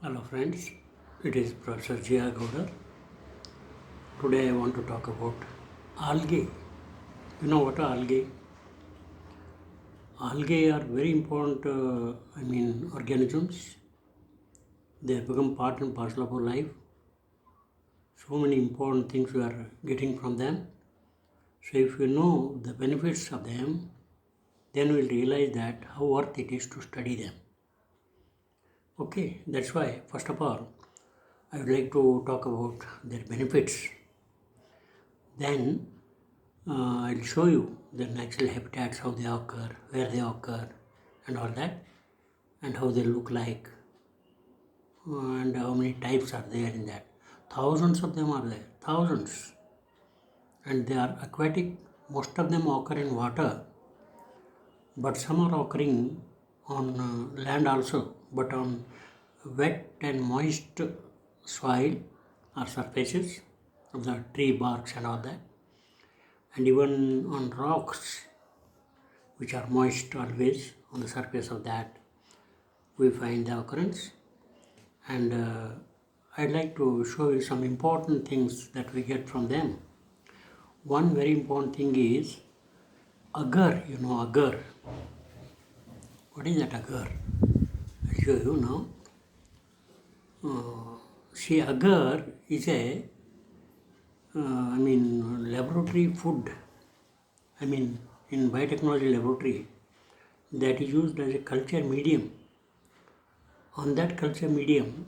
Hello friends, it is Professor Jia Gowder. Today I want to talk about algae. You know what are algae? Algae are very important, organisms. They have become part and parcel of our life. So many important things we are getting from them. So if you know the benefits of them, then we'll realize that how worth it is to study them. Okay, that's why first of all, I would like to talk about their benefits. Then I'll show you the natural habitats, how they occur, where they occur, and all that, and how they look like, and how many types are there in that. Thousands of them are there, thousands, and they are aquatic. Most of them occur in water, but some are occurring on land also, but on wet and moist soil or surfaces of the tree barks and all that, and even on rocks which are moist always on the surface of that we find the occurrence. And I'd like to show you some important things that we get from them. One very important thing is agar. You know agar. What is that agar? I'll show you now. See, agar is a laboratory food. In biotechnology laboratory, that is used as a culture medium. On that culture medium,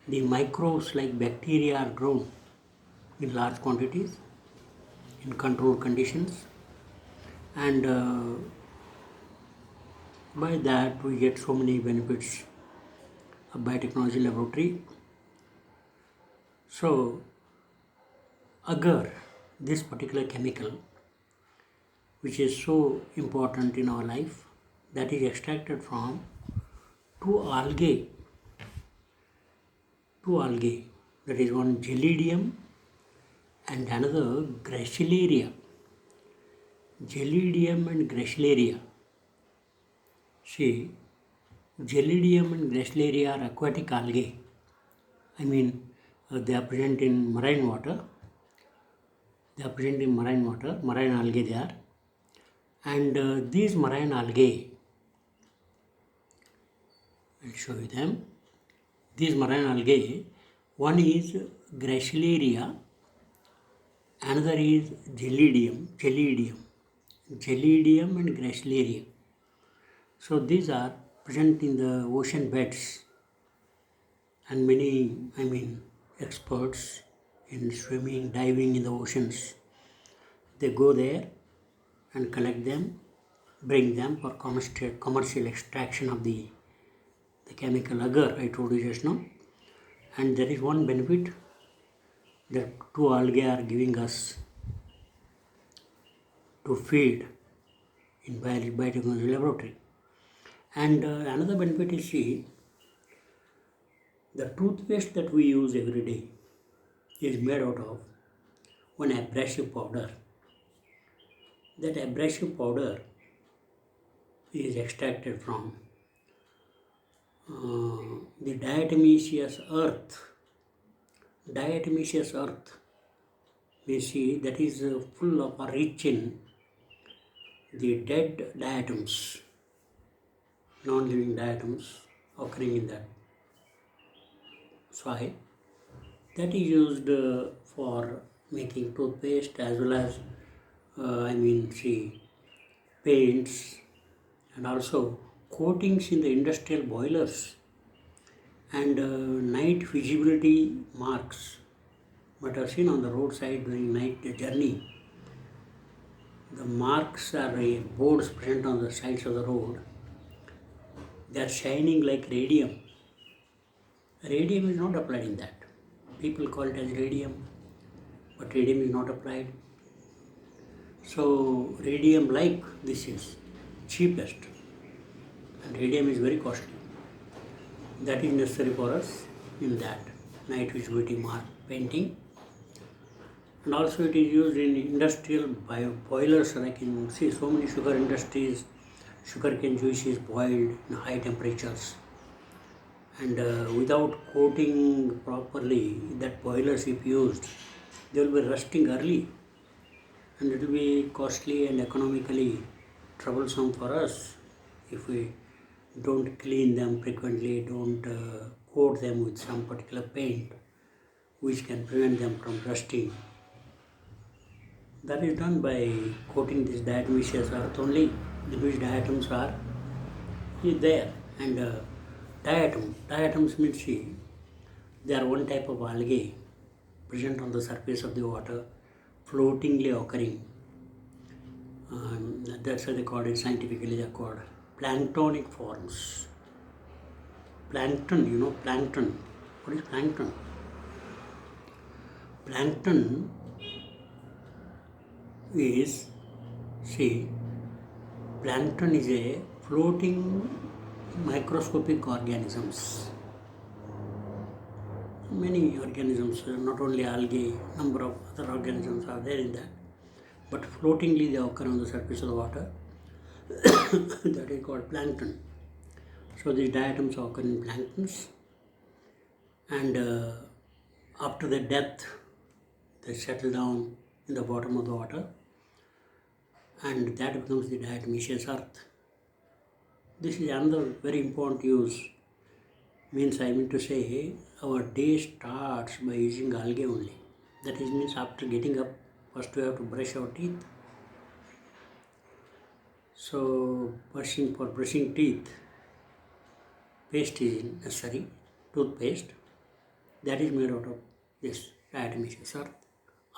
the microbes like bacteria are grown in large quantities in controlled conditions, and by that we get so many benefits of biotechnology laboratory. So agar, this particular chemical which is so important in our life, that is extracted from two algae, that is one Gelidium and another Gracilaria. Gelidium and Gracilaria. See, Gelidium and Gracilaria are aquatic algae. They are present in marine water. Marine algae they are. And these marine algae, I'll show you them. These marine algae, one is Gracilaria, another is Gelidium and Gracilaria. So these are present in the ocean beds, and many experts in swimming, diving in the oceans, they go there and collect them, bring them for commercial extraction of the chemical agar I told you just now. And there is one benefit that two algae are giving us to feed in biotechnology laboratory. And another benefit is, see, the toothpaste that we use every day is made out of one abrasive powder. That abrasive powder is extracted from the diatomaceous earth. Diatomaceous earth, we see, that is full of or rich in the dead diatoms, non-living diatoms occurring in that soil. That is used for making toothpaste, as well as paints, and also coatings in the industrial boilers, and night visibility marks that are seen on the roadside during night journey. The marks are boards present on the sides of the road. They are shining like radium. Radium is not applied in that. People call it as radium, but radium is not applied. So radium, like this, is cheapest, and radium is very costly. That is necessary for us in that night visibility mark painting. And also it is used in industrial boilers, like in so many sugar industries, sugarcane juice is boiled in high temperatures, and without coating properly that boilers if used, they will be rusting early, and it will be costly and economically troublesome for us if we don't clean them frequently, don't coat them with some particular paint which can prevent them from rusting. That is done by coating this diatomaceous earth only, the which diatoms are is there. And diatoms means, see, they are one type of algae present on the surface of the water, floatingly occurring. That's why they call it, scientifically they are called planktonic forms. Plankton, plankton. What is plankton? Plankton is, see, plankton is a floating microscopic organisms. Many organisms, not only algae, number of other organisms are there in that, but floatingly they occur on the surface of the water. That is called plankton. So these diatoms occur in planktons, and after their death, they settle down in the bottom of the water, and that becomes the diatomaceous earth. This is another very important use. Means, I mean to say, our day starts by using algae only. That is, means after getting up, first we have to brush our teeth. So for brushing teeth, paste is necessary, toothpaste. That is made out of this diatomaceous earth,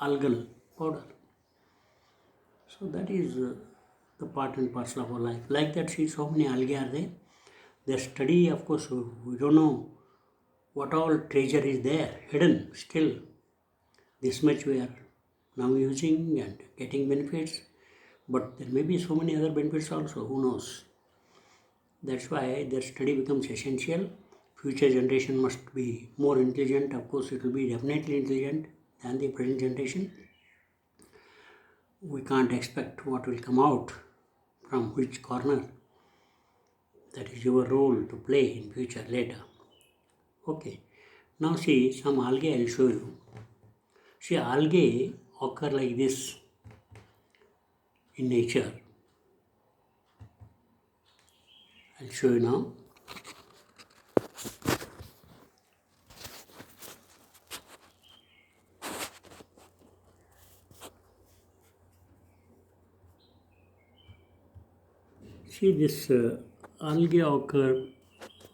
algal powder. So that is the part and parcel of our life. Like that, see, so many algae are there. The study, of course, we don't know what all treasure is there, hidden still. This much we are now using and getting benefits, but there may be so many other benefits also, who knows. That's why their study becomes essential. Future generation must be more intelligent. Of course, it will be definitely intelligent than the present generation. We can't expect what will come out from which corner. That is your role to play in future later. Okay. Now see, some algae I will show you. See, algae occur like this in nature. I'll show you now. See, this algae occur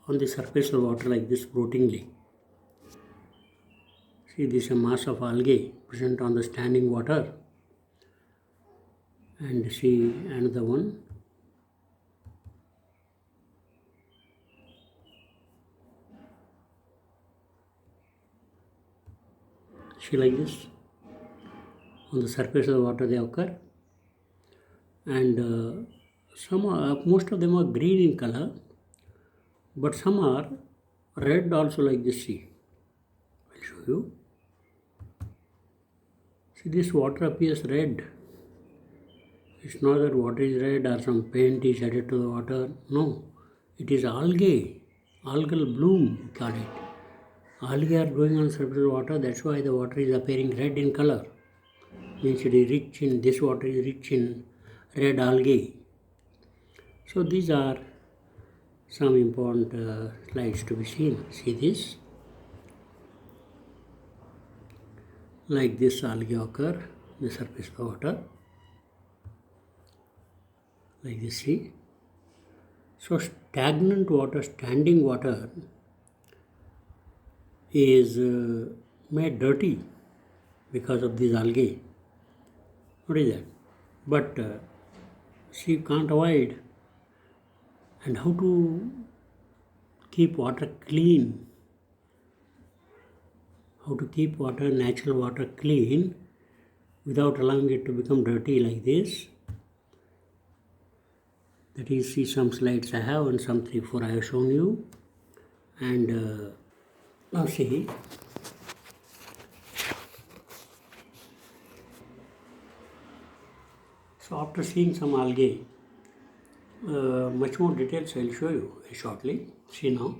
on the surface of water like this, floatingly. See, this is a mass of algae present on the standing water. And see another one. See, like this. On the surface of the water they occur. And most of them are green in color, but some are red also, like this. See, I'll show you. See, this water appears red. It's not that water is red or some paint is added to the water. No, it is algae, algal bloom, we call it. Algae are growing on the surface of the water. That's why the water is appearing red in color. Means it is rich in, this water is rich in red algae. So these are some important slides to be seen. See this? Like this algae occur the surface of the water. Like this, see? So stagnant water, standing water is made dirty because of these algae. What is that? But she can't avoid. And how to keep water clean? How to keep water, natural water, clean without allowing it to become dirty like this? That is, see, some slides I have and some 3-4 I have shown you. And now see, so after seeing some algae, much more details I will show you shortly. See now,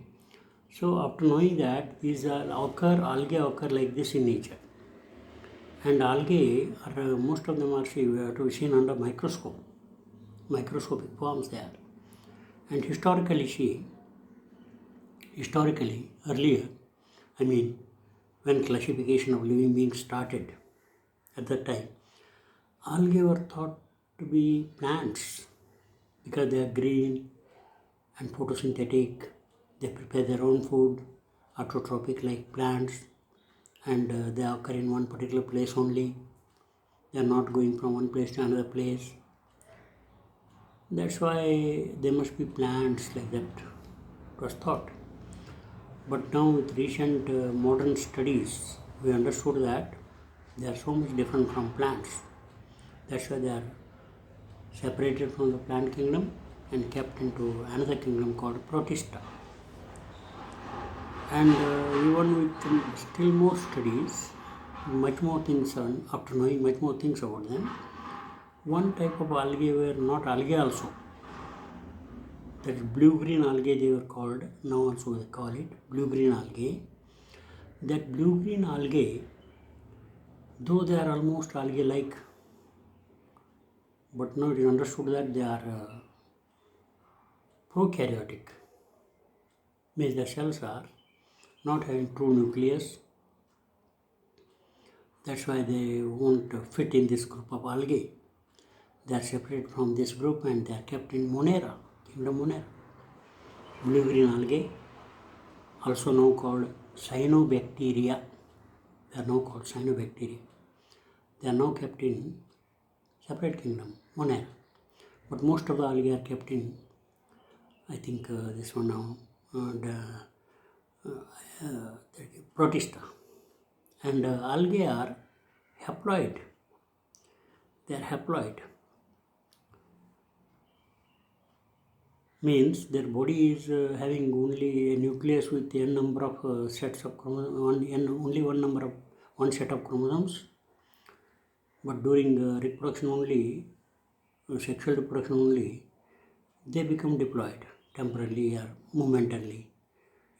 So after knowing that these are algae occur like this in nature. And algae are most of them are to be seen under microscopic forms there. And historically earlier, I mean, when classification of living beings started at that time, algae were thought to be plants because they are green and photosynthetic. They prepare their own food, autotrophic like plants, and they occur in one particular place only. They are not going from one place to another place. That's why they must be plants like that. It was thought. But now with recent modern studies, we understood that they are so much different from plants. That's why they are separated from the plant kingdom and kept into another kingdom called Protista. And even with still more studies, much more things on, after knowing much more things about them, one type of algae were not algae also. That is blue-green algae they were called, now also they call it blue-green algae. That blue-green algae, though they are almost algae-like, but now it is understood that they are prokaryotic, means the cells are not having true nucleus. That's why they won't fit in this group of algae. They are separate from this group and they are kept in Monera, kingdom Monera. Blue-green algae, also now called cyanobacteria. They are now called cyanobacteria. They are now kept in separate kingdom, Monera. But most of the algae are kept in, I think this one now, Protista. And algae are haploid. They are haploid. Means their body is having only a nucleus with n number of sets of chromosomes, only one set of chromosomes. But during reproduction only, sexual reproduction only, they become diploid temporarily or momentarily.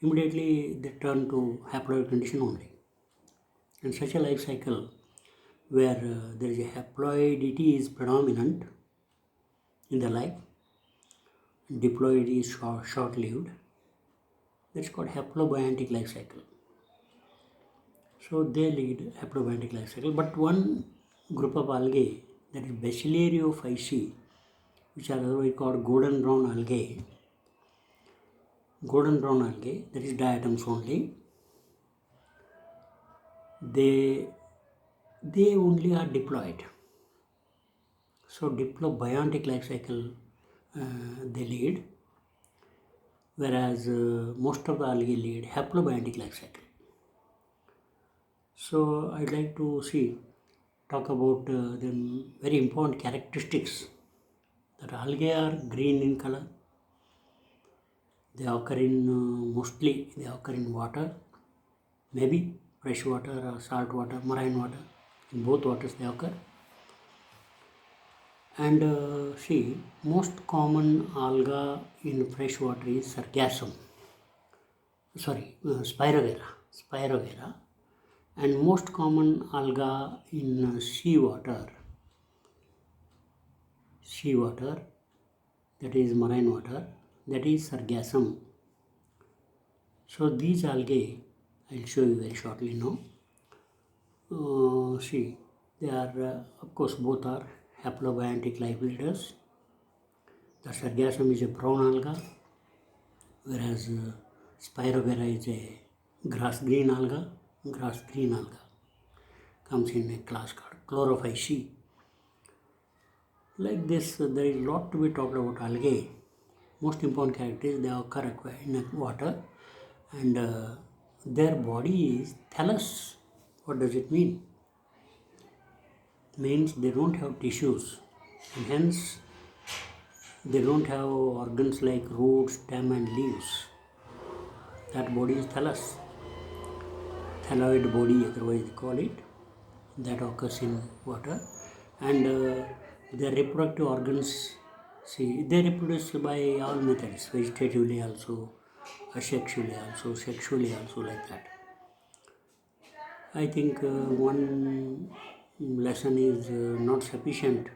Immediately they turn to haploid condition only. And such a life cycle where there is a haploidity is predominant in the life, diploid is short-lived. That's called haplobiontic life cycle. So they lead haplobiontic life cycle. But one group of algae, that is Bacillariophyceae, which are otherwise called golden brown algae, that is diatoms only. They only are diploid. So diplobiontic life cycle they lead, whereas most of the algae lead haplobiontic life cycle. So I'd like to talk about the very important characteristics that algae are green in color. They occur in mostly they occur in water, maybe fresh water or salt water, marine water. In both waters they occur. And most common alga in fresh water is Spirovera. And most common alga in seawater, that is marine water, that is Sargassum. So these algae, I'll show you very shortly now. They are, of course, both are haplobiontic life leaders. The Sargassum is a brown alga, whereas Spirovera is a grass green alga. Comes in a class called Chlorophyceae. Like this, there is a lot to be talked about algae. Most important characters, they occur in water, and their body is thallus. What does it mean? Means they don't have tissues, and hence they don't have organs like roots, stem and leaves. That body is thallus. Thalloid body, otherwise they call it, that occurs in water. And their reproductive organs, they reproduce by all methods, vegetatively also, sexually also like that. I think one lesson is not sufficient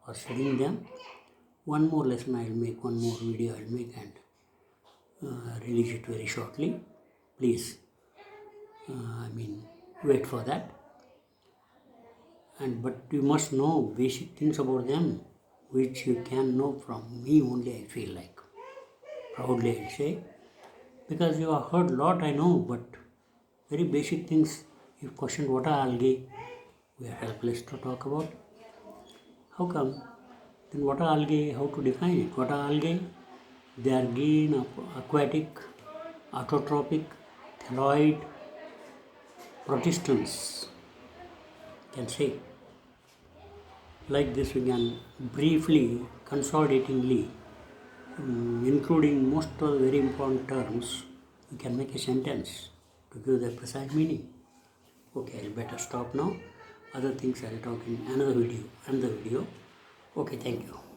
for studying them. One more lesson I'll make, one more video I'll make and release it very shortly. Please, wait for that. But you must know basic things about them, which you can know from me only. I feel like proudly I'll say, because you have heard a lot. I know, but very basic things. You questioned what are algae. We are helpless to talk about. How come? Then what are algae? How to define it? What are algae? They are green, aquatic, autotrophic, thalloid, protistans. Can say. Like this, we can briefly, consolidatingly, including most of the very important terms, we can make a sentence to give the precise meaning. Okay, I'll better stop now. Other things I'll talk in another video. Okay, thank you.